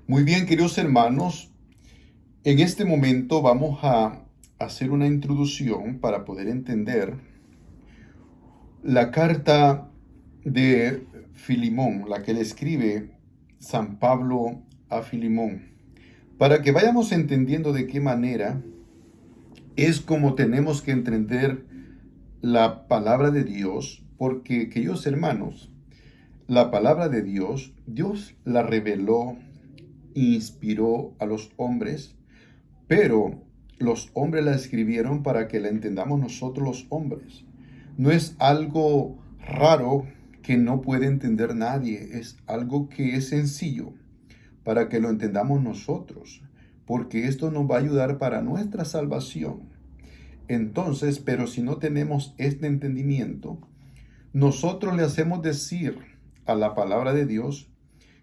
Muy bien, queridos hermanos, en este momento vamos a hacer una introducción para poder entender la carta de Filimón, la que le escribe San Pablo a Filimón, para que vayamos entendiendo de qué manera es como tenemos que entender la palabra de Dios, porque, queridos hermanos, la palabra de Dios la reveló, inspiró a los hombres. Pero los hombres la escribieron para que la entendamos nosotros los hombres. No es algo raro que no puede entender nadie, es algo que es sencillo para que lo entendamos nosotros, porque esto nos va a ayudar para nuestra salvación. Entonces, pero si no tenemos este entendimiento, nosotros le hacemos decir a la palabra de Dios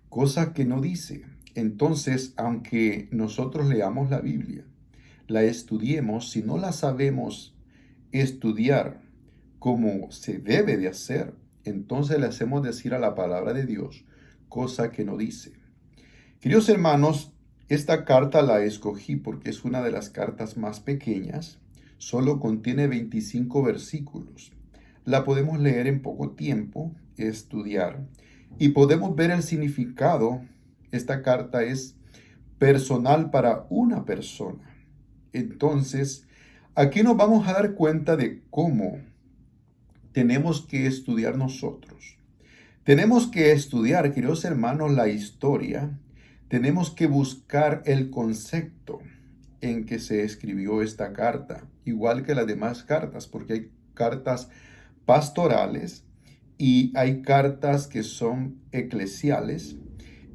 cosas que no dice. Entonces, aunque nosotros leamos la Biblia, la estudiemos, si no la sabemos estudiar como se debe de hacer, entonces le hacemos decir a la palabra de Dios cosa que no dice. Queridos hermanos, esta carta la escogí porque es una de las cartas más pequeñas, solo contiene 25 versículos. La podemos leer en poco tiempo, estudiar y podemos ver el significado. Esta carta es personal para una persona. Entonces, aquí nos vamos a dar cuenta de cómo tenemos que estudiar nosotros. Tenemos que estudiar, queridos hermanos, la historia. Tenemos que buscar el concepto en que se escribió esta carta, igual que las demás cartas, porque hay cartas pastorales y hay cartas que son eclesiales.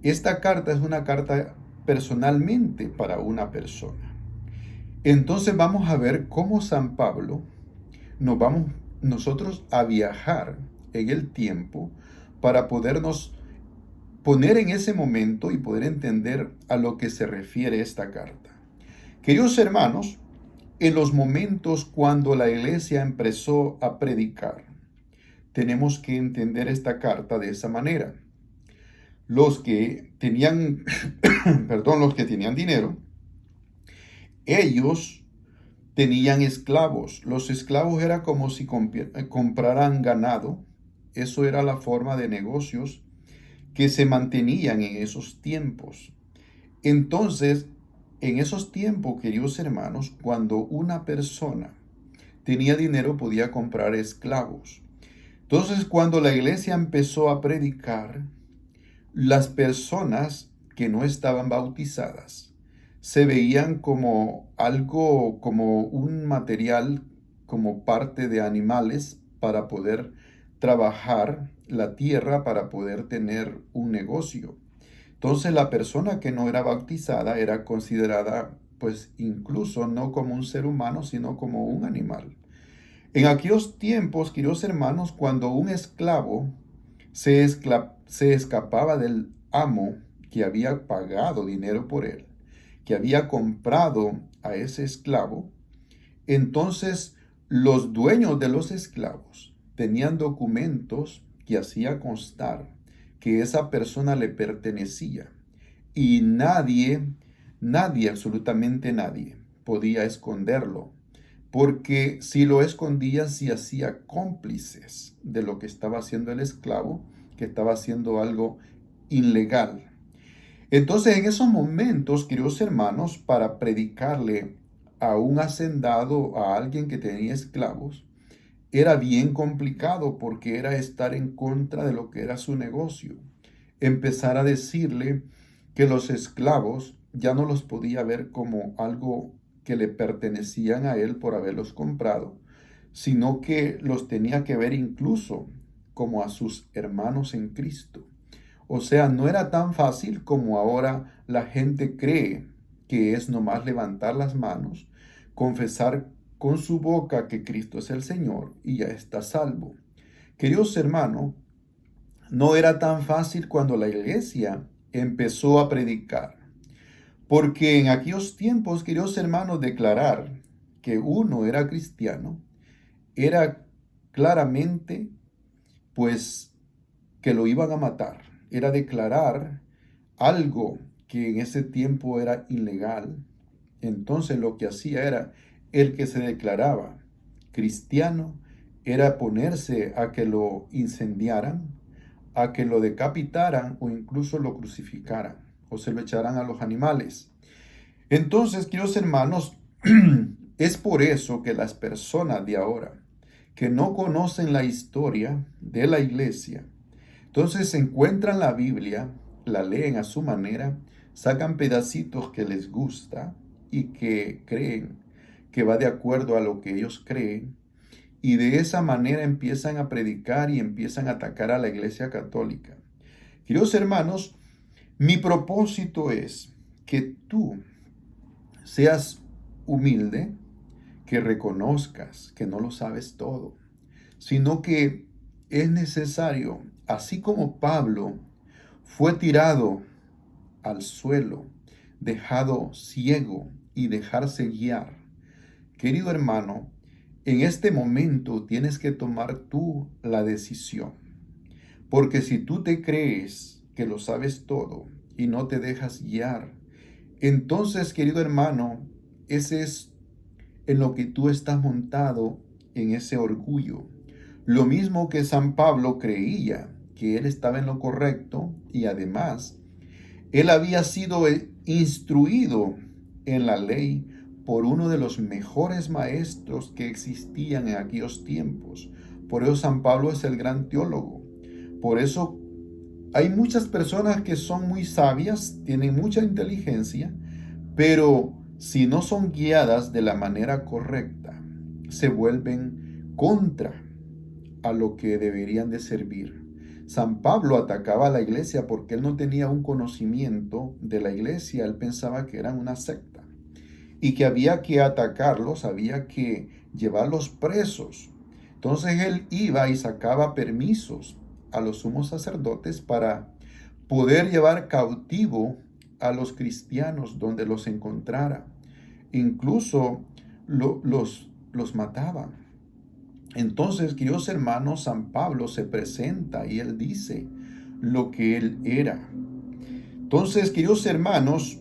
Esta carta es una carta personalmente para una persona. Entonces vamos a ver cómo San Pablo nos vamos nosotros a viajar en el tiempo para podernos poner en ese momento y poder entender a lo que se refiere esta carta. Queridos hermanos, en los momentos cuando la iglesia empezó a predicar, tenemos que entender esta carta de esa manera. Los que tenían, perdón, los que tenían dinero, ellos tenían esclavos. Los esclavos era como si compraran ganado. Eso era la forma de negocios que se mantenían en esos tiempos. Entonces, en esos tiempos, queridos hermanos, cuando una persona tenía dinero podía comprar esclavos. Entonces, cuando la iglesia empezó a predicar, las personas que no estaban bautizadas se veían como algo, como un material, como parte de animales para poder trabajar la tierra, para poder tener un negocio. Entonces la persona que no era bautizada era considerada, pues incluso no como un ser humano, sino como un animal. En aquellos tiempos, queridos hermanos, cuando un esclavo se escapaba del amo que había pagado dinero por él, que había comprado a ese esclavo, entonces los dueños de los esclavos tenían documentos que hacía constar que esa persona le pertenecía y nadie, absolutamente nadie, podía esconderlo, porque si lo escondía, se hacía cómplices de lo que estaba haciendo el esclavo, que estaba haciendo algo ilegal. Entonces, en esos momentos, queridos hermanos, para predicarle a un hacendado, a alguien que tenía esclavos, era bien complicado porque era estar en contra de lo que era su negocio. Empezar a decirle que los esclavos ya no los podía ver como algo que le pertenecían a él por haberlos comprado, sino que los tenía que ver incluso como a sus hermanos en Cristo. O sea, no era tan fácil como ahora la gente cree que es nomás levantar las manos, confesar con su boca que Cristo es el Señor y ya está salvo. Queridos hermanos, no era tan fácil cuando la iglesia empezó a predicar, porque en aquellos tiempos, queridos hermanos, declarar que uno era cristiano era claramente, pues, que lo iban a matar. Era declarar algo que en ese tiempo era ilegal, entonces lo que hacía era el que se declaraba cristiano, era ponerse a que lo incendiaran, a que lo decapitaran o incluso lo crucificaran o se lo echaran a los animales. Entonces, queridos hermanos, es por eso que las personas de ahora que no conocen la historia de la iglesia, entonces encuentran la Biblia, la leen a su manera, sacan pedacitos que les gusta y que creen que va de acuerdo a lo que ellos creen, y de esa manera empiezan a predicar y empiezan a atacar a la iglesia católica. Queridos hermanos, mi propósito es que tú seas humilde, que reconozcas que no lo sabes todo, sino que es necesario, así como Pablo fue tirado al suelo, dejado ciego y dejarse guiar. Querido hermano, en este momento tienes que tomar tú la decisión, porque si tú te crees que lo sabes todo y no te dejas guiar, entonces, querido hermano, ese es en lo que tú estás montado, en ese orgullo. Lo mismo que San Pablo creía que él estaba en lo correcto y además él había sido instruido en la ley por uno de los mejores maestros que existían en aquellos tiempos. Por eso San Pablo es el gran teólogo. Por eso hay muchas personas que son muy sabias, tienen mucha inteligencia, pero si no son guiadas de la manera correcta, se vuelven contra a lo que deberían de servir. San Pablo atacaba a la iglesia porque él no tenía un conocimiento de la iglesia, él pensaba que eran una secta y que había que atacarlos, había que llevarlos presos. Entonces él iba y sacaba permisos a los sumos sacerdotes para poder llevar cautivo a los cristianos donde los encontrara. Incluso los mataban. Entonces, queridos hermanos, San Pablo se presenta y él dice lo que él era. Entonces, queridos hermanos,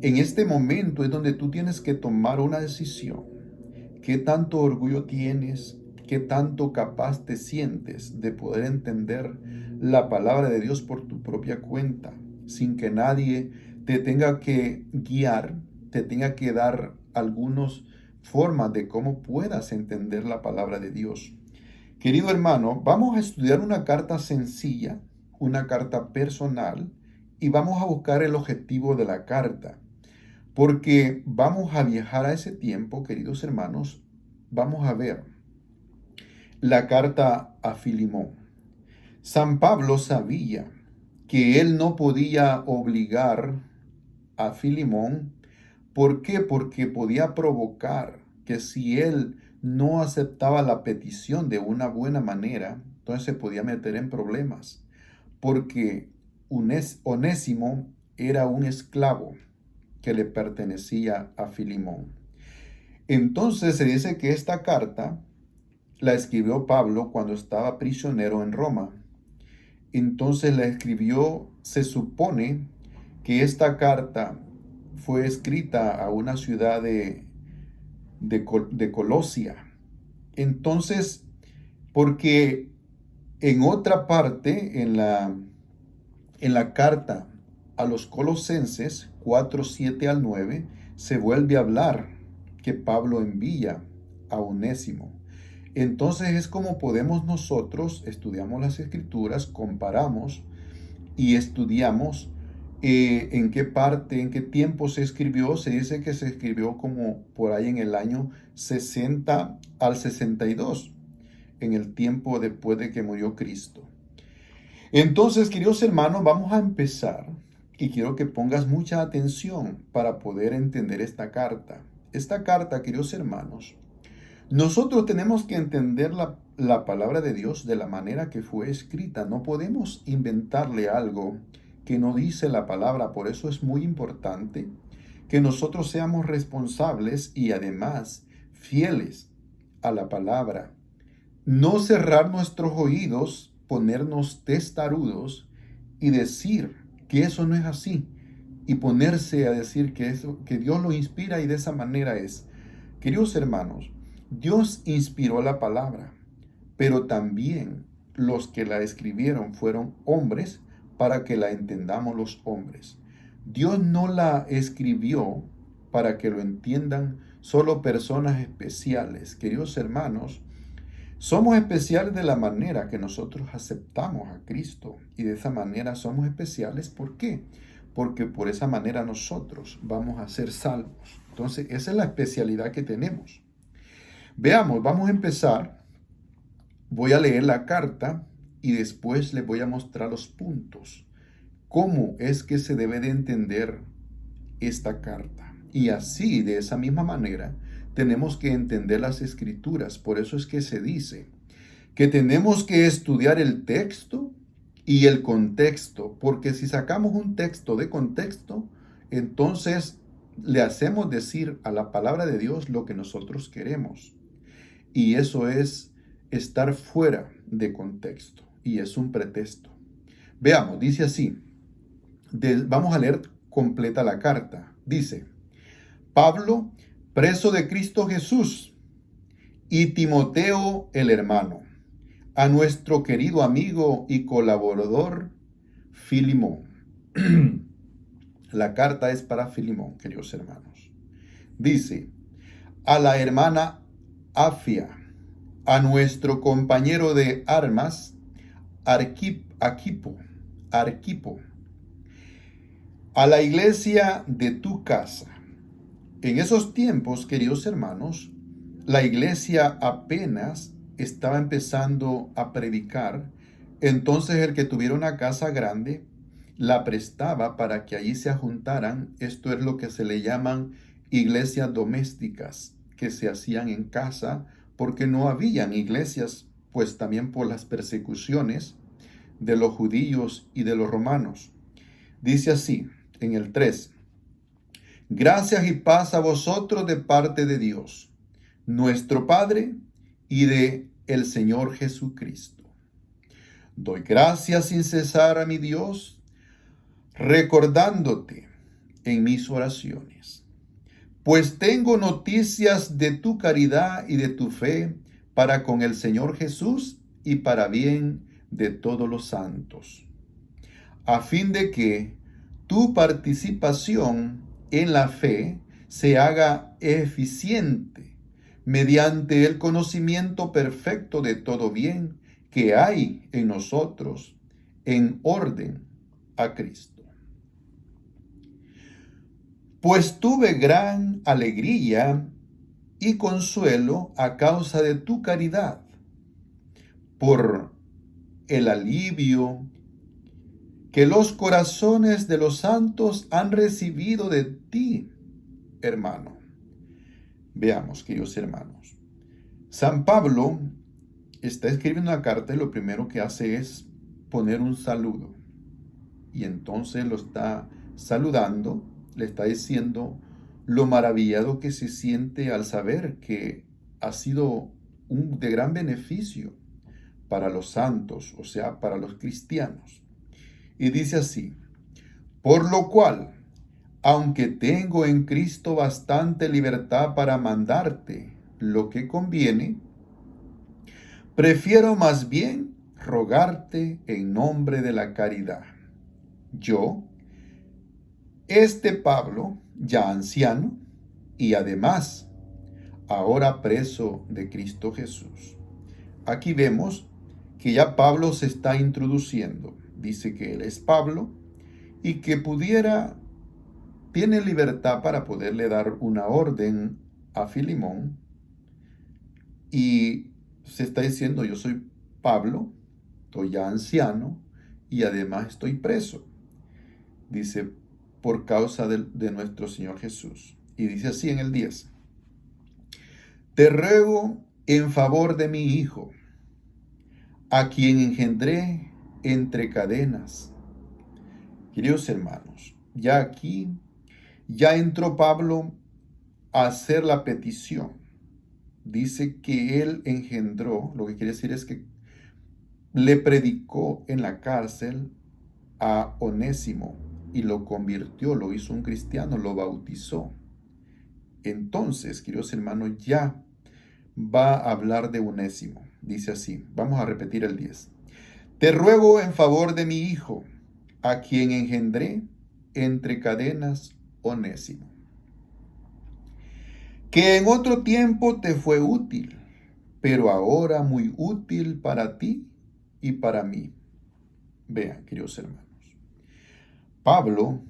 en este momento es donde tú tienes que tomar una decisión. ¿Qué tanto orgullo tienes? ¿Qué tanto capaz te sientes de poder entender la palabra de Dios por tu propia cuenta, sin que nadie te tenga que guiar, te tenga que dar algunas formas de cómo puedas entender la palabra de Dios? Querido hermano, vamos a estudiar una carta sencilla, una carta personal, y vamos a buscar el objetivo de la carta. Porque vamos a viajar a ese tiempo, queridos hermanos, vamos a ver la carta a Filemón. San Pablo sabía que él no podía obligar a Filemón. ¿Por qué? Porque podía provocar que si él no aceptaba la petición de una buena manera, entonces se podía meter en problemas. Porque Onésimo era un esclavo que le pertenecía a Filemón. Entonces se dice que esta carta la escribió Pablo cuando estaba prisionero en Roma. Entonces la escribió, se supone que esta carta fue escrita a una ciudad de Colosia. Entonces, porque en otra parte, en la carta a los Colosenses 4:7 al 9, se vuelve a hablar que Pablo envía a Onésimo. Entonces es como podemos nosotros, estudiamos las escrituras, comparamos y estudiamos en qué parte, en qué tiempo se escribió. Se dice que se escribió como por ahí en el año 60 al 62, en el tiempo después de que murió Cristo. Entonces, queridos hermanos, vamos a empezar y quiero que pongas mucha atención para poder entender esta carta. Esta carta, queridos hermanos, nosotros tenemos que entender la palabra de Dios de la manera que fue escrita. No podemos inventarle algo que no dice la palabra. Por eso es muy importante que nosotros seamos responsables y además fieles a la palabra. No cerrar nuestros oídos, ponernos testarudos y decir que eso no es así. y ponerse a decir que Dios lo inspira y de esa manera es. Queridos hermanos, Dios inspiró la palabra, pero también los que la escribieron fueron hombres para que la entendamos los hombres. Dios no la escribió para que lo entiendan solo personas especiales. Queridos hermanos, somos especiales de la manera que nosotros aceptamos a Cristo y de esa manera somos especiales. ¿Por qué? Porque por esa manera nosotros vamos a ser salvos. Entonces, esa es la especialidad que tenemos. Veamos, vamos a empezar. Voy a leer la carta y después les voy a mostrar los puntos. ¿Cómo es que se debe de entender esta carta? Y así, de esa misma manera, tenemos que entender las escrituras. Por eso es que se dice que tenemos que estudiar el texto y el contexto, porque si sacamos un texto de contexto, entonces le hacemos decir a la palabra de Dios lo que nosotros queremos. Y eso es estar fuera de contexto y es un pretexto. Veamos, dice así, vamos a leer completa la carta. Dice, Pablo, preso de Cristo Jesús, y Timoteo el hermano, a nuestro querido amigo y colaborador Filimón. La carta es para Filimón, queridos hermanos. Dice, a la hermana Afia, a nuestro compañero de armas, Arquipo, a la iglesia de tu casa. En esos tiempos, queridos hermanos, la iglesia apenas estaba empezando a predicar. Entonces el que tuviera una casa grande la prestaba para que allí se juntaran. Esto es lo que se le llaman iglesias domésticas, que se hacían en casa porque no habían iglesias, pues también por las persecuciones de los judíos y de los romanos. Dice así en el 3: gracias y paz a vosotros de parte de Dios, nuestro Padre, y de el Señor Jesucristo. Doy gracias sin cesar a mi Dios, recordándote en mis oraciones, pues tengo noticias de tu caridad y de tu fe para con el Señor Jesús y para bien de todos los santos, a fin de que tu participación en la fe se haga eficiente mediante el conocimiento perfecto de todo bien que hay en nosotros en orden a Cristo. Pues tuve gran alegría y consuelo a causa de tu caridad, por el alivio que los corazones de los santos han recibido de ti, hermano. Veamos, queridos hermanos. San Pablo está escribiendo una carta y lo primero que hace es poner un saludo. Y entonces lo está saludando, le está diciendo lo maravillado que se siente al saber que ha sido de gran beneficio para los santos, o sea, para los cristianos. Y dice así, por lo cual, aunque tengo en Cristo bastante libertad para mandarte lo que conviene, prefiero más bien rogarte en nombre de la caridad. Yo, Pablo, ya anciano, y además, ahora preso de Cristo Jesús. Aquí vemos que ya Pablo se está introduciendo. Dice que él es Pablo y que tiene libertad para poderle dar una orden a Filimón. Y se está diciendo, yo soy Pablo, estoy ya anciano y además estoy preso. Dice, por causa de nuestro Señor Jesús. Y dice así en el 10. Te ruego en favor de mi Hijo, a quien engendré entre cadenas. Queridos hermanos, ya aquí, ya entró Pablo a hacer la petición. Dice que él engendró, lo que quiere decir es que le predicó en la cárcel a Onésimo, y lo convirtió, lo hizo un cristiano, lo bautizó. Entonces, queridos hermanos, ya va a hablar de Onésimo. Dice así, vamos a repetir el 10. Te ruego en favor de mi hijo, a quien engendré entre cadenas, Onésimo, que en otro tiempo te fue útil, pero ahora muy útil para ti y para mí. Vean, queridos hermanos, Pablo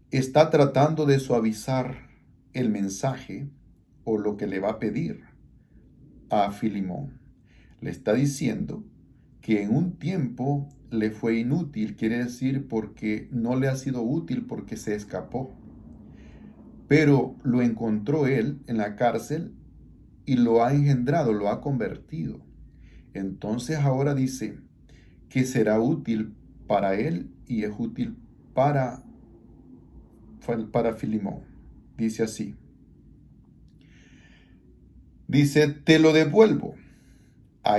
está tratando de suavizar el mensaje o lo que le va a pedir a Filemón. Le está diciendo que en un tiempo le fue inútil, quiere decir porque no le ha sido útil porque se escapó. Pero lo encontró él en la cárcel y lo ha engendrado, lo ha convertido. Entonces ahora dice que será útil para él y es útil para Filemón. Dice así. Dice, te lo devuelvo a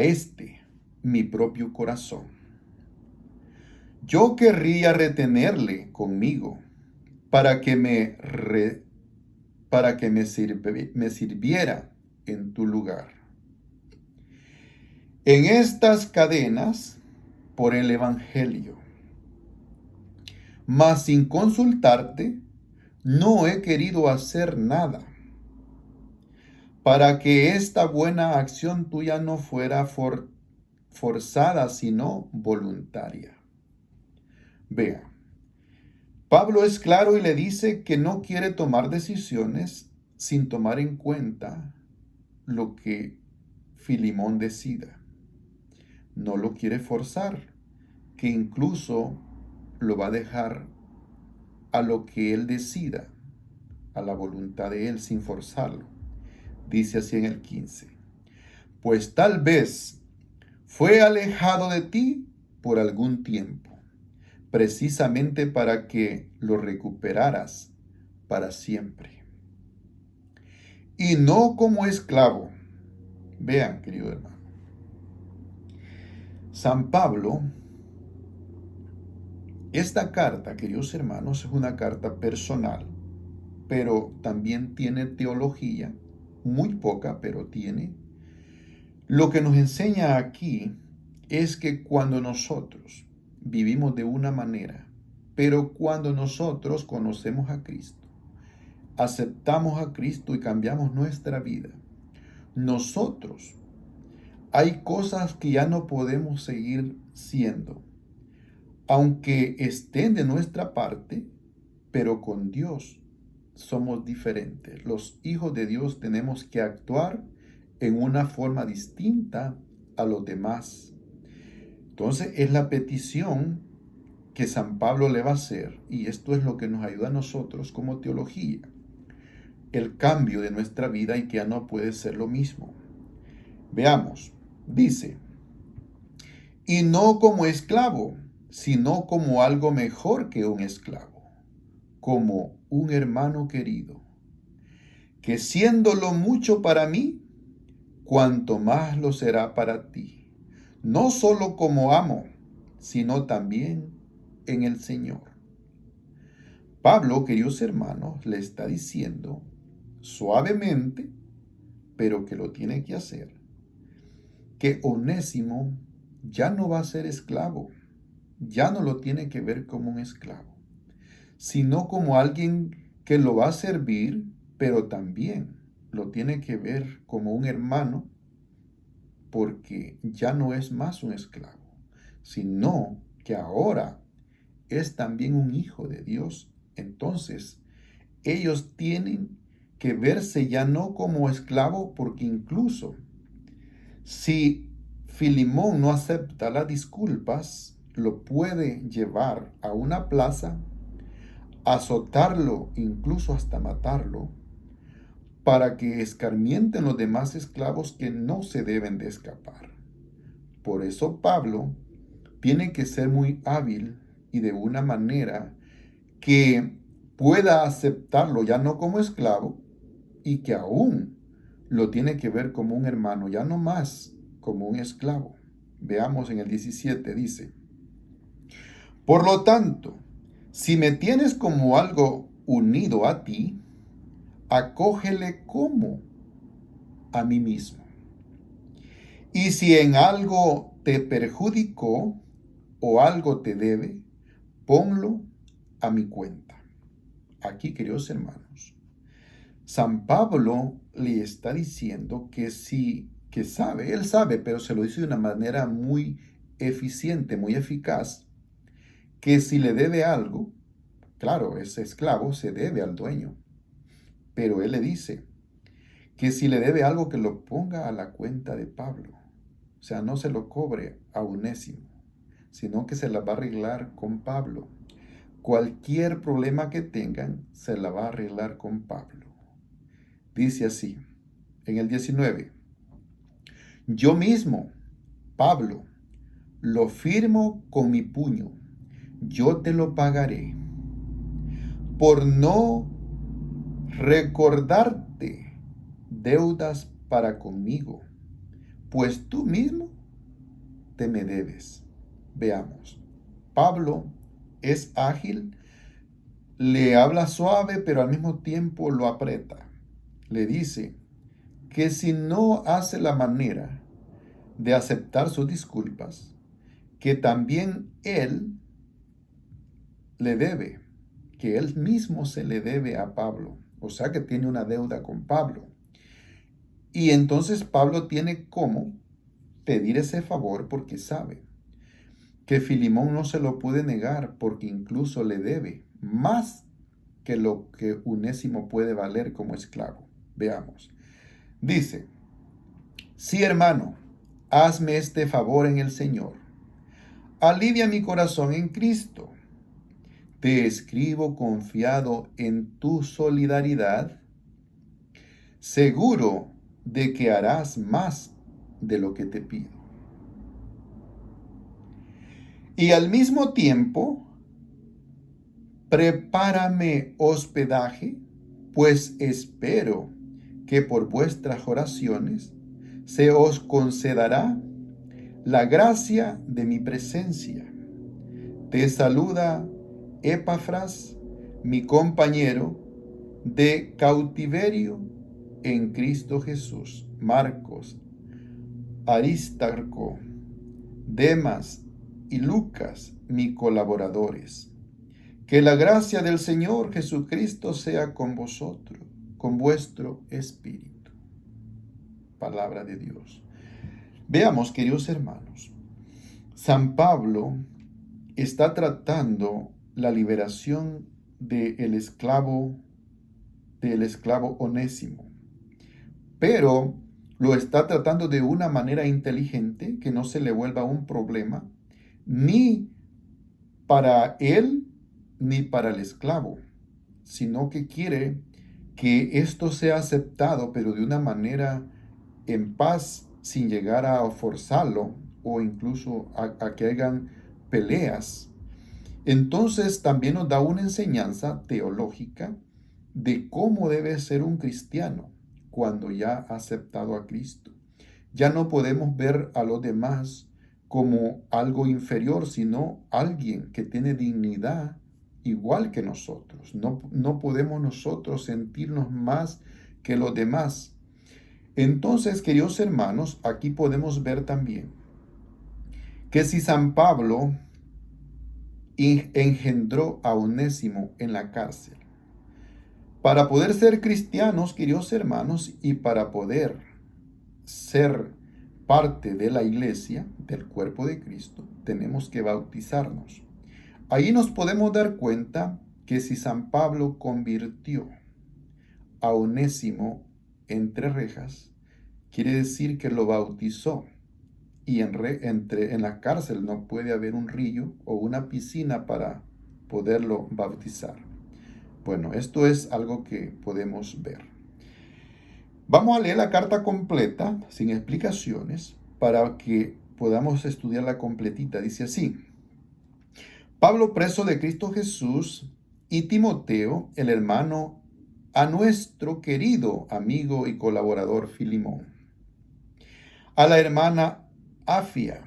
mi propio corazón. Yo querría retenerle conmigo para que me sirviera en tu lugar. En estas cadenas por el Evangelio, mas sin consultarte, no he querido hacer nada para que esta buena acción tuya no fuera forzada, sino voluntaria. Vea, Pablo es claro y le dice que no quiere tomar decisiones sin tomar en cuenta lo que Filemón decida. No lo quiere forzar, que incluso lo va a dejar a lo que él decida, a la voluntad de él, sin forzarlo. Dice así en el 15. Pues tal vez fue alejado de ti por algún tiempo, precisamente para que lo recuperaras para siempre. Y no como esclavo. Vean, querido hermano. San Pablo, esta carta, queridos hermanos, es una carta personal, pero también tiene teología, muy poca, pero tiene. Lo que nos enseña aquí es que cuando nosotros vivimos de una manera, pero cuando nosotros conocemos a Cristo, aceptamos a Cristo y cambiamos nuestra vida, nosotros hay cosas que ya no podemos seguir siendo, aunque estén de nuestra parte, pero con Dios somos diferentes. Los hijos de Dios tenemos que actuar en una forma distinta a los demás. Entonces es la petición que San Pablo le va a hacer, y esto es lo que nos ayuda a nosotros como teología, el cambio de nuestra vida y que ya no puede ser lo mismo. Veamos, dice, y no como esclavo, sino como algo mejor que un esclavo, como un hermano querido, que siéndolo mucho para mí, cuanto más lo será para ti, no solo como amo, sino también en el Señor. Pablo, queridos hermanos, le está diciendo suavemente, pero que lo tiene que hacer, que Onésimo ya no va a ser esclavo, ya no lo tiene que ver como un esclavo, sino como alguien que lo va a servir, pero también lo tiene que ver como un hermano, porque ya no es más un esclavo, sino que ahora es también un hijo de Dios. Entonces, ellos tienen que verse ya no como esclavo, porque incluso si Filemón no acepta las disculpas, lo puede llevar a una plaza, azotarlo, incluso hasta matarlo, para que escarmienten los demás esclavos que no se deben de escapar. Por eso Pablo tiene que ser muy hábil y de una manera que pueda aceptarlo ya no como esclavo, y que aún lo tiene que ver como un hermano, ya no más como un esclavo. Veamos en el 17, dice, por lo tanto, Si me tienes como algo unido a ti, acógele como a mí mismo. Y si en algo te perjudicó o algo te debe, ponlo a mi cuenta. Aquí, queridos hermanos, San Pablo le está diciendo que sí, que sabe, él sabe, pero se lo dice de una manera muy eficiente, muy eficaz, que si le debe algo, claro, ese esclavo se debe al dueño, pero él le dice que si le debe algo, que lo ponga a la cuenta de Pablo. O sea, no se lo cobre a Onésimo, sino que se la va a arreglar con Pablo. Cualquier problema que tengan, se la va a arreglar con Pablo. Dice así, en el 19, yo mismo, Pablo, lo firmo con mi puño, yo te lo pagaré, por no recordarte deudas para conmigo, pues tú mismo te me debes. Veamos, Pablo es ágil, le habla suave, pero al mismo tiempo lo aprieta. Le dice que si no hace la manera de aceptar sus disculpas, que también él le debe, que él mismo se le debe a Pablo. O sea que tiene una deuda con Pablo. Y entonces Pablo tiene cómo pedir ese favor porque sabe que Filimón no se lo puede negar porque incluso le debe más que lo que Onésimo puede valer como esclavo. Veamos. Dice, sí, hermano, hazme este favor en el Señor. Alivia mi corazón en Cristo. Te escribo confiado en tu solidaridad, seguro de que harás más de lo que te pido. Y al mismo tiempo, prepárame hospedaje, pues espero que por vuestras oraciones se os concederá la gracia de mi presencia. Te saluda Epafras, mi compañero de cautiverio en Cristo Jesús. Marcos, Aristarco, Demas y Lucas, mis colaboradores. Que la gracia del Señor Jesucristo sea con vosotros, con vuestro espíritu. Palabra de Dios. Veamos, queridos hermanos, San Pablo está tratando la liberación del esclavo Onésimo, pero lo está tratando de una manera inteligente que no se le vuelva un problema ni para él ni para el esclavo, sino que quiere que esto sea aceptado, pero de una manera en paz, sin llegar a forzarlo o incluso a que hagan peleas. Entonces también nos da una enseñanza teológica de cómo debe ser un cristiano cuando ya ha aceptado a Cristo. Ya no podemos ver a los demás como algo inferior, sino alguien que tiene dignidad igual que nosotros. No podemos nosotros sentirnos más que los demás. Entonces, queridos hermanos, aquí podemos ver también que si San Pablo engendró a Onésimo en la cárcel, para poder ser cristianos, queridos hermanos, y para poder ser parte de la iglesia, del cuerpo de Cristo, tenemos que bautizarnos. Ahí nos podemos dar cuenta que si San Pablo convirtió a Onésimo entre rejas, quiere decir que lo bautizó. Y en la cárcel no puede haber un río o una piscina para poderlo bautizar. Bueno, esto es algo que podemos ver. Vamos a leer la carta completa, sin explicaciones, para que podamos estudiarla completita. Dice así: Pablo, preso de Cristo Jesús, y Timoteo, el hermano, a nuestro querido amigo y colaborador Filimón, a la hermana Afia,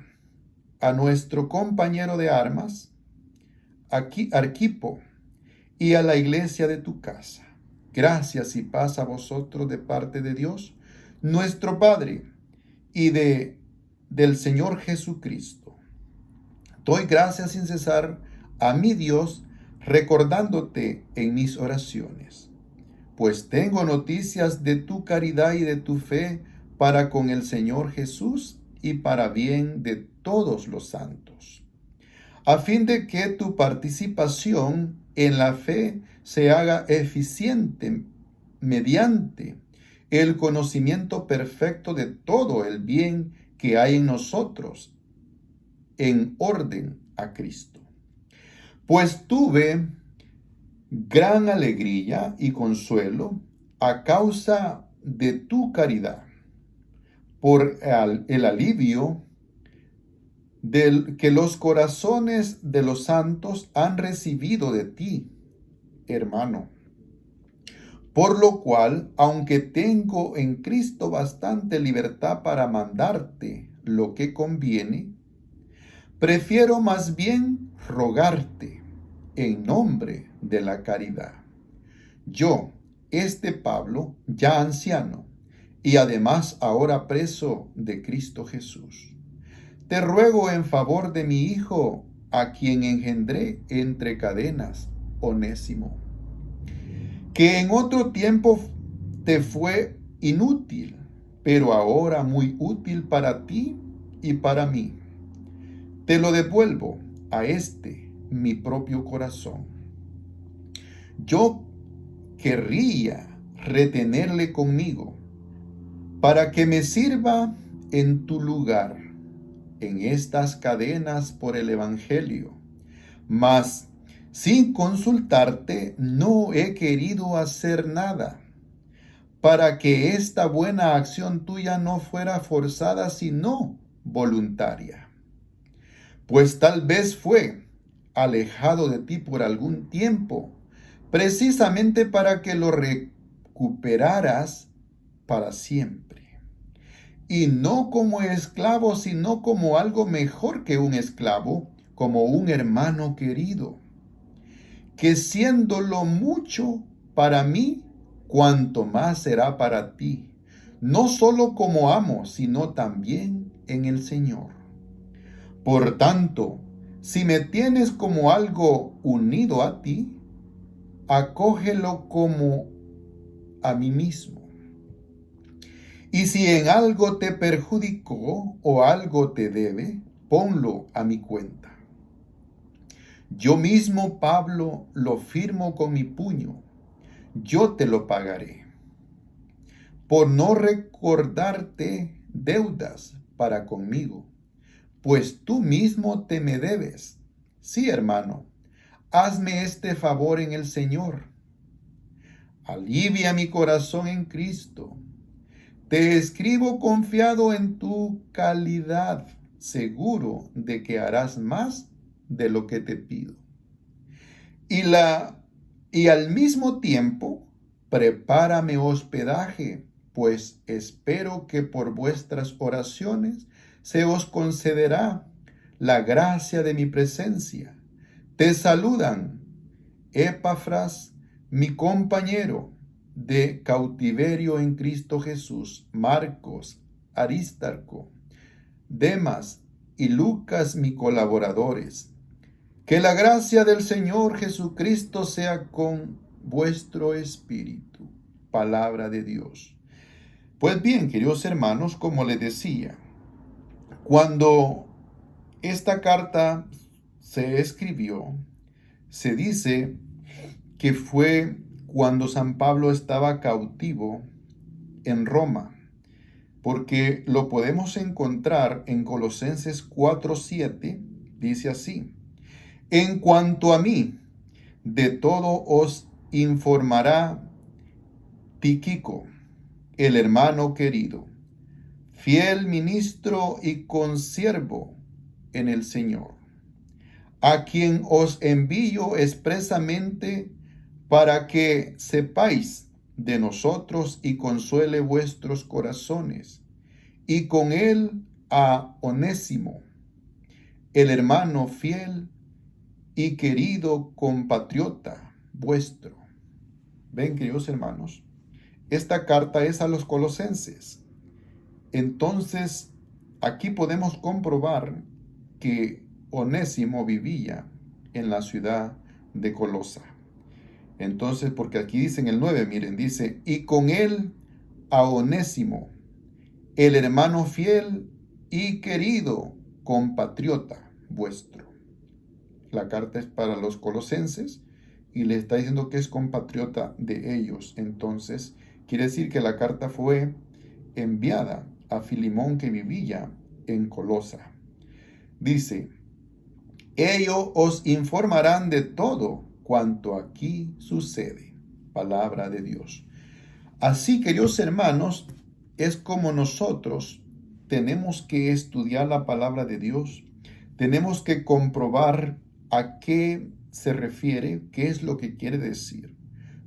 a nuestro compañero de armas, Arquipo y a la iglesia de tu casa. Gracias y paz a vosotros de parte de Dios, nuestro Padre, y del Señor Jesucristo. Doy gracias sin cesar a mi Dios, recordándote en mis oraciones, pues tengo noticias de tu caridad y de tu fe para con el Señor Jesús y para bien de todos los santos, a fin de que tu participación en la fe se haga eficiente mediante el conocimiento perfecto de todo el bien que hay en nosotros, en orden a Cristo. Pues tuve gran alegría y consuelo a causa de tu caridad, por el alivio del que los corazones de los santos han recibido de ti, hermano. Por lo cual, aunque tengo en Cristo bastante libertad para mandarte lo que conviene, prefiero más bien rogarte en nombre de la caridad. Yo, Pablo, ya anciano, y además ahora preso de Cristo Jesús, te ruego en favor de mi hijo, a quien engendré entre cadenas, Onésimo, que en otro tiempo te fue inútil, pero ahora muy útil para ti y para mí. Te lo devuelvo a mi propio corazón. Yo querría retenerle conmigo para que me sirva en tu lugar en estas cadenas por el Evangelio, mas sin consultarte no he querido hacer nada, para que esta buena acción tuya no fuera forzada, sino voluntaria. Pues tal vez fue alejado de ti por algún tiempo, precisamente para que lo recuperaras para siempre. Y no como esclavo, sino como algo mejor que un esclavo, como un hermano querido, que siéndolo mucho para mí, cuanto más será para ti, no solo como amo, sino también en el Señor. Por tanto, si me tienes como algo unido a ti, acógelo como a mí mismo. Y si en algo te perjudicó o algo te debe, ponlo a mi cuenta. Yo mismo, Pablo, lo firmo con mi puño. Yo te lo pagaré. Por no recordarte deudas para conmigo, pues tú mismo te me debes. Sí, hermano, hazme este favor en el Señor. Alivia mi corazón en Cristo. Te escribo confiado en tu calidad, seguro de que harás más de lo que te pido. Y al mismo tiempo, prepárame hospedaje, pues espero que por vuestras oraciones se os concederá la gracia de mi presencia. Te saludan Epafras, mi compañero de cautiverio en Cristo Jesús, Marcos, Aristarco, Demas y Lucas, mis colaboradores. Que la gracia del Señor Jesucristo sea con vuestro espíritu. Palabra de Dios. Pues bien, queridos hermanos, como les decía, cuando esta carta se escribió, se dice que fue cuando San Pablo estaba cautivo en Roma, porque lo podemos encontrar en Colosenses 4:7, dice así: en cuanto a mí, de todo os informará Tíquico, el hermano querido, fiel ministro y consiervo en el Señor, a quien os envío expresamente para que sepáis de nosotros y consuele vuestros corazones, y con él a Onésimo, el hermano fiel y querido compatriota vuestro. Ven, queridos hermanos, esta carta es a los colosenses. Entonces, aquí podemos comprobar que Onésimo vivía en la ciudad de Colosa. Entonces, porque aquí dice en el 9, miren, dice, y con él a Onésimo, el hermano fiel y querido compatriota vuestro. La carta es para los colosenses y le está diciendo que es compatriota de ellos. Entonces, quiere decir que la carta fue enviada a Filimón, que vivía en Colosa. Dice, ellos os informarán de todo cuanto aquí sucede. Palabra de Dios. Así, queridos hermanos, es como nosotros tenemos que estudiar la palabra de Dios. Tenemos que comprobar a qué se refiere, qué es lo que quiere decir.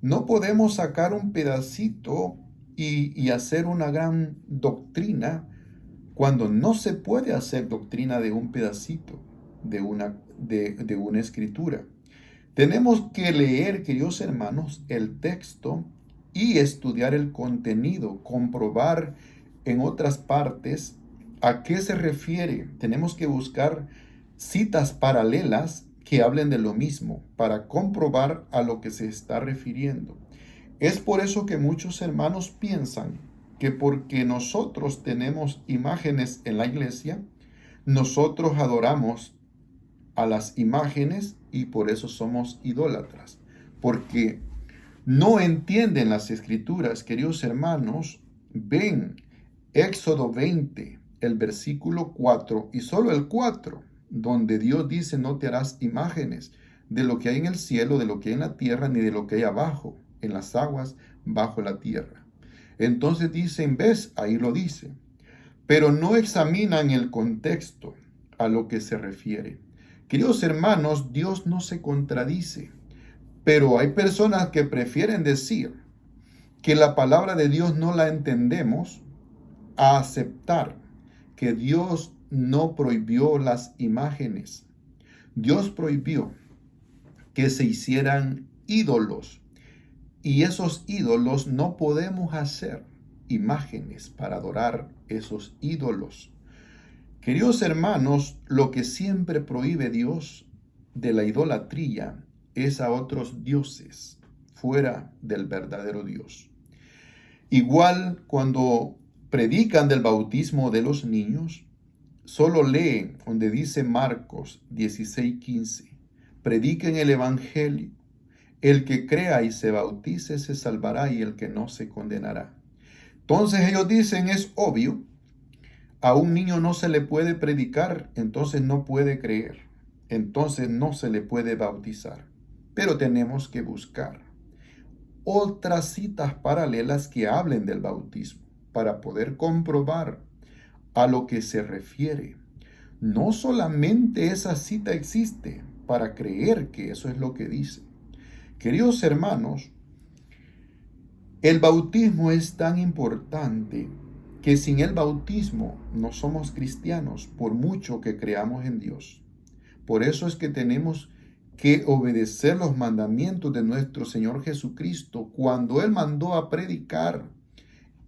No podemos sacar un pedacito y hacer una gran doctrina cuando no se puede hacer doctrina de un pedacito de una escritura. Tenemos que leer, queridos hermanos, el texto y estudiar el contenido, comprobar en otras partes a qué se refiere. Tenemos que buscar citas paralelas que hablen de lo mismo para comprobar a lo que se está refiriendo. Es por eso que muchos hermanos piensan que porque nosotros tenemos imágenes en la iglesia, nosotros adoramos a las imágenes y por eso somos idólatras. Porque no entienden las escrituras, queridos hermanos. Ven Éxodo 20, el versículo 4 y solo el 4, donde Dios dice: no te harás imágenes de lo que hay en el cielo, de lo que hay en la tierra, ni de lo que hay abajo, en las aguas, bajo la tierra. Entonces dicen, ves, ahí lo dice, pero no examinan el contexto a lo que se refiere. Queridos hermanos, Dios no se contradice, pero hay personas que prefieren decir que la palabra de Dios no la entendemos a aceptar que Dios no prohibió las imágenes. Dios prohibió que se hicieran ídolos, y esos ídolos no podemos hacer imágenes para adorar esos ídolos. Queridos hermanos, lo que siempre prohíbe Dios de la idolatría es a otros dioses fuera del verdadero Dios. Igual cuando predican del bautismo de los niños, solo leen donde dice Marcos 16:15, prediquen el evangelio. El que crea y se bautice se salvará, y el que no se condenará. Entonces ellos dicen, es obvio, a un niño no se le puede predicar, entonces no puede creer, entonces no se le puede bautizar. Pero tenemos que buscar otras citas paralelas que hablen del bautismo para poder comprobar a lo que se refiere. No solamente esa cita existe para creer que eso es lo que dice. Queridos hermanos, el bautismo es tan importante que sin el bautismo no somos cristianos, por mucho que creamos en Dios. Por eso es que tenemos que obedecer los mandamientos de nuestro Señor Jesucristo. Cuando Él mandó a predicar,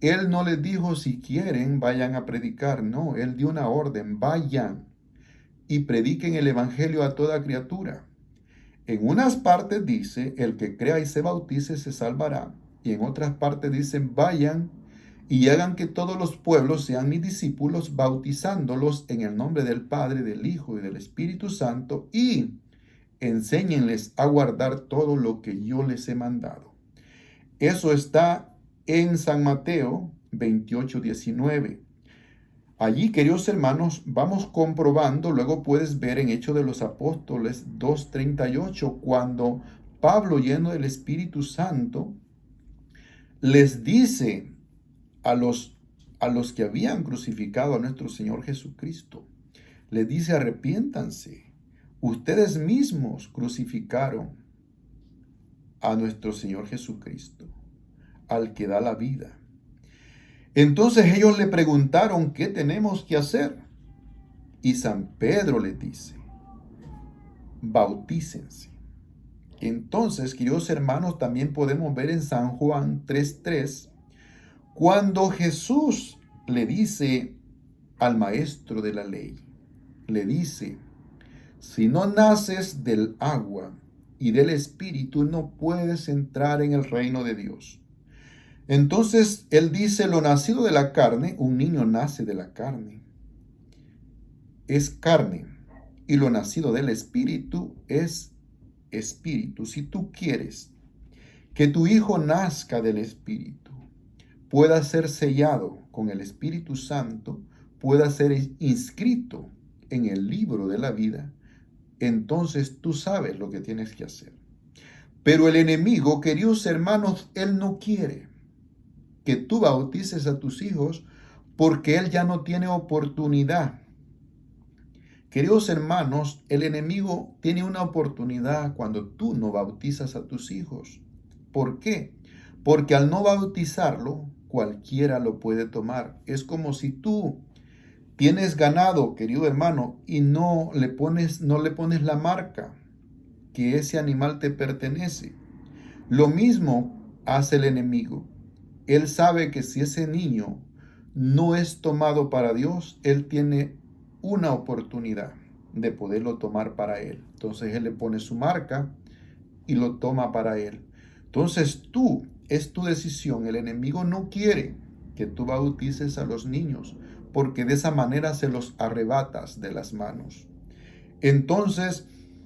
Él no les dijo, si quieren, vayan a predicar. No, Él dio una orden, vayan y prediquen el evangelio a toda criatura. En unas partes dice, el que crea y se bautice se salvará. Y en otras partes dicen, vayan y hagan que todos los pueblos sean mis discípulos, bautizándolos en el nombre del Padre, del Hijo y del Espíritu Santo, y enséñenles a guardar todo lo que yo les he mandado. Eso está en San Mateo 28:19. Allí, queridos hermanos, vamos comprobando. Luego puedes ver en Hechos de los Apóstoles 2:38, cuando Pablo, lleno del Espíritu Santo, les dice a los que habían crucificado a nuestro Señor Jesucristo, les dice, arrepiéntanse. Ustedes mismos crucificaron a nuestro Señor Jesucristo, al que da la vida. Entonces ellos le preguntaron, ¿qué tenemos que hacer? Y San Pedro les dice, bautícense. Entonces, queridos hermanos, también podemos ver en San Juan 3:3, cuando Jesús le dice al maestro de la ley, le dice, si no naces del agua y del Espíritu, no puedes entrar en el reino de Dios. Entonces, él dice, lo nacido de la carne, un niño nace de la carne, es carne, y lo nacido del Espíritu es espíritu. Si tú quieres que tu hijo nazca del Espíritu, pueda ser sellado con el Espíritu Santo, pueda ser inscrito en el libro de la vida, entonces tú sabes lo que tienes que hacer. Pero el enemigo, queridos hermanos, él no quiere que tú bautices a tus hijos porque él ya no tiene oportunidad. Queridos hermanos, el enemigo tiene una oportunidad cuando tú no bautizas a tus hijos. ¿Por qué? Porque al no bautizarlo, cualquiera lo puede tomar. Es como si tú tienes ganado, querido hermano, y no le pones la marca que ese animal te pertenece. Lo mismo hace el enemigo. Él sabe que si ese niño no es tomado para Dios, él tiene una oportunidad de poderlo tomar para él. Entonces él le pone su marca y lo toma para él. Entonces es tu decisión. El enemigo no quiere que tú bautices a los niños, porque de esa manera se los arrebatas de las manos. Entonces,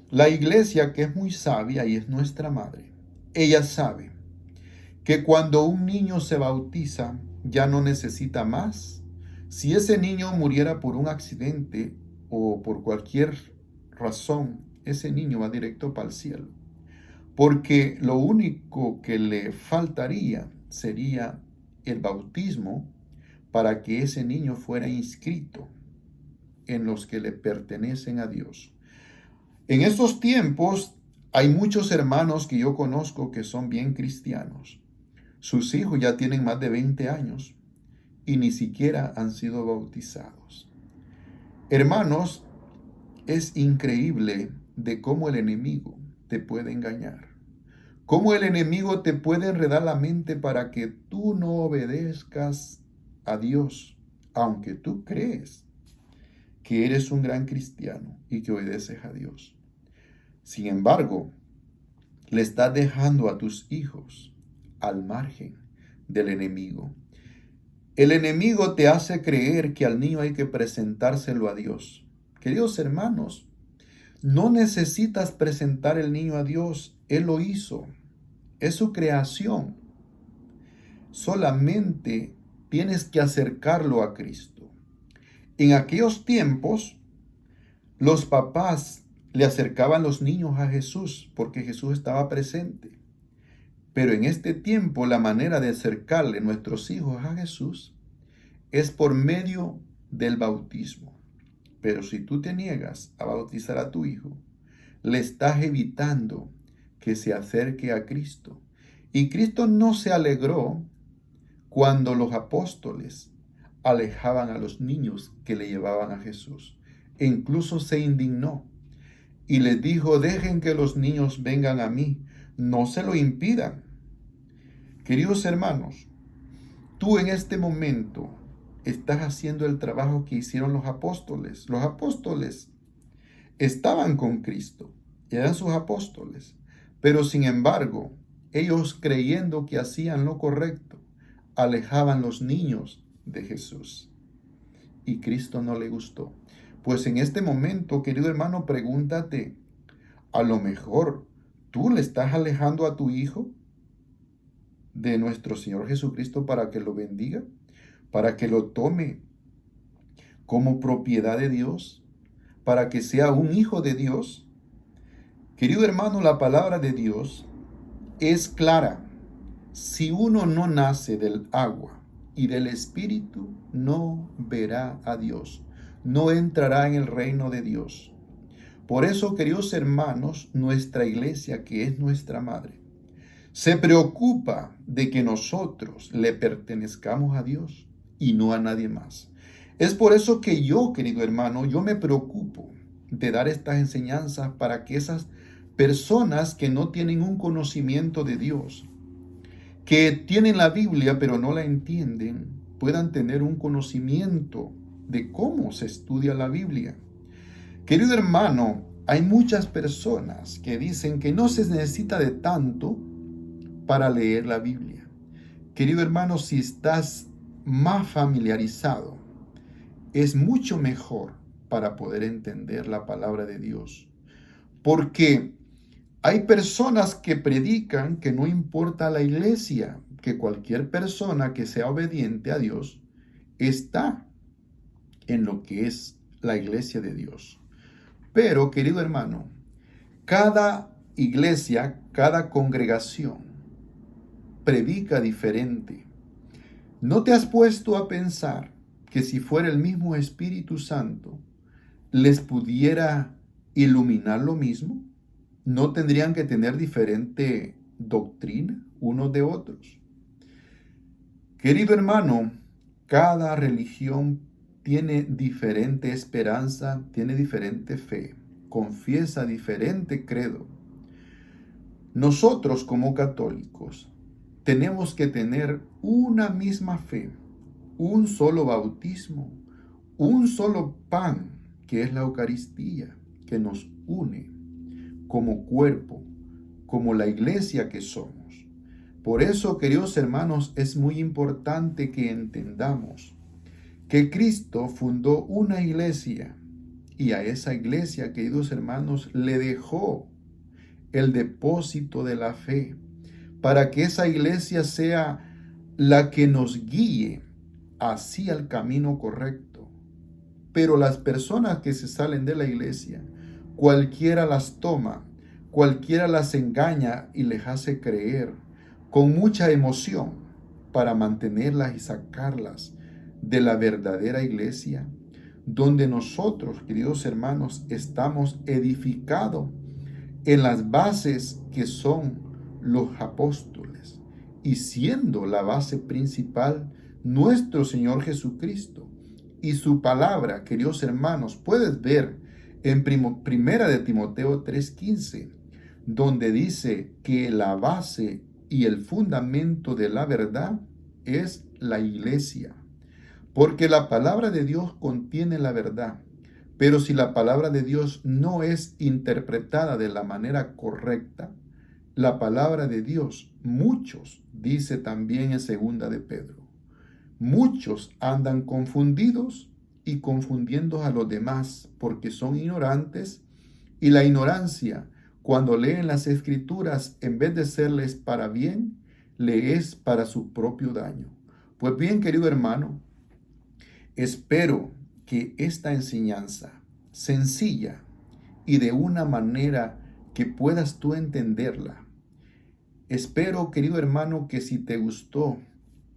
la iglesia, que es muy sabia y es nuestra madre, ella sabe que cuando un niño se bautiza, ya no necesita más. Si ese niño muriera por un accidente o por cualquier razón, ese niño va directo para el cielo. Porque lo único que le faltaría sería el bautismo para que ese niño fuera inscrito en los que le pertenecen a Dios. En estos tiempos hay muchos hermanos que yo conozco que son bien cristianos. Sus hijos ya tienen más de 20 años y ni siquiera han sido bautizados. Hermanos, es increíble de cómo el enemigo te puede engañar. Cómo el enemigo te puede enredar la mente para que tú no obedezcas a Dios, aunque tú crees que eres un gran cristiano y que obedeces a Dios. Sin embargo, le estás dejando a tus hijos al margen del enemigo. El enemigo te hace creer que al niño hay que presentárselo a Dios. Queridos hermanos, no necesitas presentar el niño a Dios. Él lo hizo. Es su creación. Solamente tienes que acercarlo a Cristo. En aquellos tiempos, los papás le acercaban los niños a Jesús porque Jesús estaba presente. Pero en este tiempo, la manera de acercarle nuestros hijos a Jesús es por medio del bautismo. Pero si tú te niegas a bautizar a tu hijo, le estás evitando que se acerque a Cristo. Y Cristo no se alegró cuando los apóstoles alejaban a los niños que le llevaban a Jesús. E incluso se indignó y les dijo, dejen que los niños vengan a mí, no se lo impidan. Queridos hermanos, tú en este momento estás haciendo el trabajo que hicieron los apóstoles. Los apóstoles estaban con Cristo, eran sus apóstoles, pero sin embargo, ellos creyendo que hacían lo correcto, alejaban los niños de Jesús. Y Cristo no le gustó. Pues en este momento, querido hermano, pregúntate, a lo mejor tú le estás alejando a tu hijo de nuestro Señor Jesucristo para que lo bendiga, para que lo tome como propiedad de Dios, para que sea un hijo de Dios. Querido hermano, la palabra de Dios es clara. Si uno no nace del agua y del Espíritu, no verá a Dios, no entrará en el reino de Dios. Por eso, queridos hermanos, nuestra iglesia, que es nuestra madre, se preocupa de que nosotros le pertenezcamos a Dios y no a nadie más. Es por eso que yo, querido hermano, yo me preocupo de dar estas enseñanzas para que esas personas que no tienen un conocimiento de Dios, que tienen la Biblia pero no la entienden, puedan tener un conocimiento de cómo se estudia la Biblia. Querido hermano, hay muchas personas que dicen que no se necesita de tanto para leer la Biblia. Querido hermano, si estás más familiarizado, es mucho mejor para poder entender la palabra de Dios. Porque hay personas que predican que no importa la iglesia, que cualquier persona que sea obediente a Dios está en lo que es la iglesia de Dios. Pero, querido hermano, cada iglesia, cada congregación predica diferente. ¿No te has puesto a pensar que si fuera el mismo Espíritu Santo, les pudiera iluminar lo mismo? ¿No tendrían que tener diferente doctrina unos de otros? Querido hermano, cada religión tiene diferente esperanza, tiene diferente fe, confiesa diferente credo. Nosotros como católicos tenemos que tener una misma fe, un solo bautismo, un solo pan, que es la Eucaristía, que nos une como cuerpo, como la iglesia que somos. Por eso, queridos hermanos, es muy importante que entendamos que Cristo fundó una iglesia y a esa iglesia, queridos hermanos, le dejó el depósito de la fe para que esa iglesia sea la que nos guíe hacia el camino correcto. Pero las personas que se salen de la iglesia, cualquiera las toma, cualquiera las engaña y les hace creer con mucha emoción para mantenerlas y sacarlas de la verdadera iglesia, donde nosotros, queridos hermanos, estamos edificados en las bases que son los apóstoles, y siendo la base principal nuestro Señor Jesucristo y su palabra. Queridos hermanos, puedes ver en primera de Timoteo 3:15, donde dice que la base y el fundamento de la verdad es la iglesia, porque la palabra de Dios contiene la verdad. Pero si la palabra de Dios no es interpretada de la manera correcta, la palabra de Dios, muchos, dice también en segunda de Pedro, muchos andan confundidos y confundiendo a los demás porque son ignorantes, y la ignorancia, cuando leen las escrituras, en vez de serles para bien, le es para su propio daño. Pues bien, querido hermano, espero que esta enseñanza sencilla y de una manera que puedas tú entenderla. Espero, querido hermano, que si te gustó,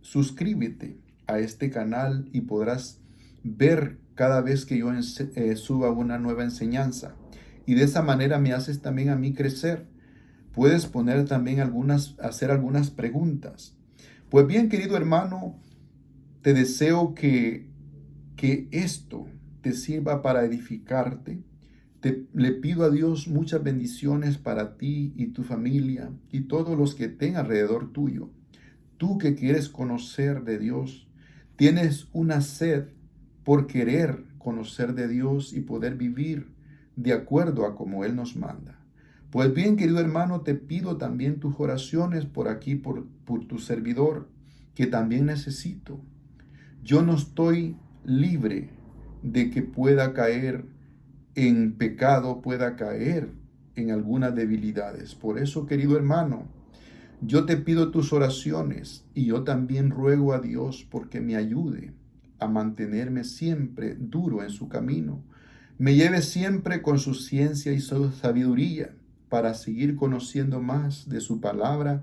suscríbete a este canal y podrás ver cada vez que yo suba una nueva enseñanza. Y de esa manera me haces también a mí crecer. Puedes poner también hacer algunas preguntas. Pues bien, querido hermano, te deseo que esto te sirva para edificarte. Le pido a Dios muchas bendiciones para ti y tu familia y todos los que estén alrededor tuyo. Tú que quieres conocer de Dios, tienes una sed por querer conocer de Dios y poder vivir de acuerdo a como Él nos manda. Pues bien, querido hermano, te pido también tus oraciones por aquí, por tu servidor, que también necesito. Yo no estoy libre de que pueda caer en pecado, pueda caer en algunas debilidades. Por eso, querido hermano, yo te pido tus oraciones y yo también ruego a Dios porque me ayude a mantenerme siempre duro en su camino. Me lleve siempre con su ciencia y su sabiduría para seguir conociendo más de su palabra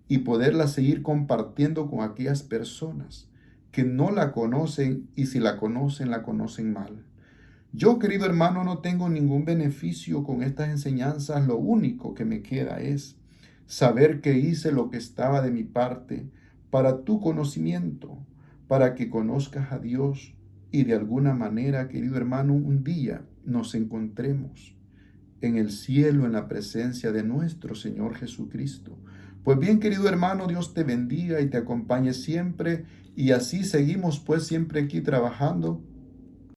y poderla seguir compartiendo con aquellas personas que no la conocen, y si la conocen mal. Yo, querido hermano, no tengo ningún beneficio con estas enseñanzas. Lo único que me queda es saber que hice lo que estaba de mi parte para tu conocimiento, para que conozcas a Dios y de alguna manera, querido hermano, un día nos encontremos en el cielo, en la presencia de nuestro Señor Jesucristo. Pues bien, querido hermano, Dios te bendiga y te acompañe siempre, y así seguimos pues siempre aquí trabajando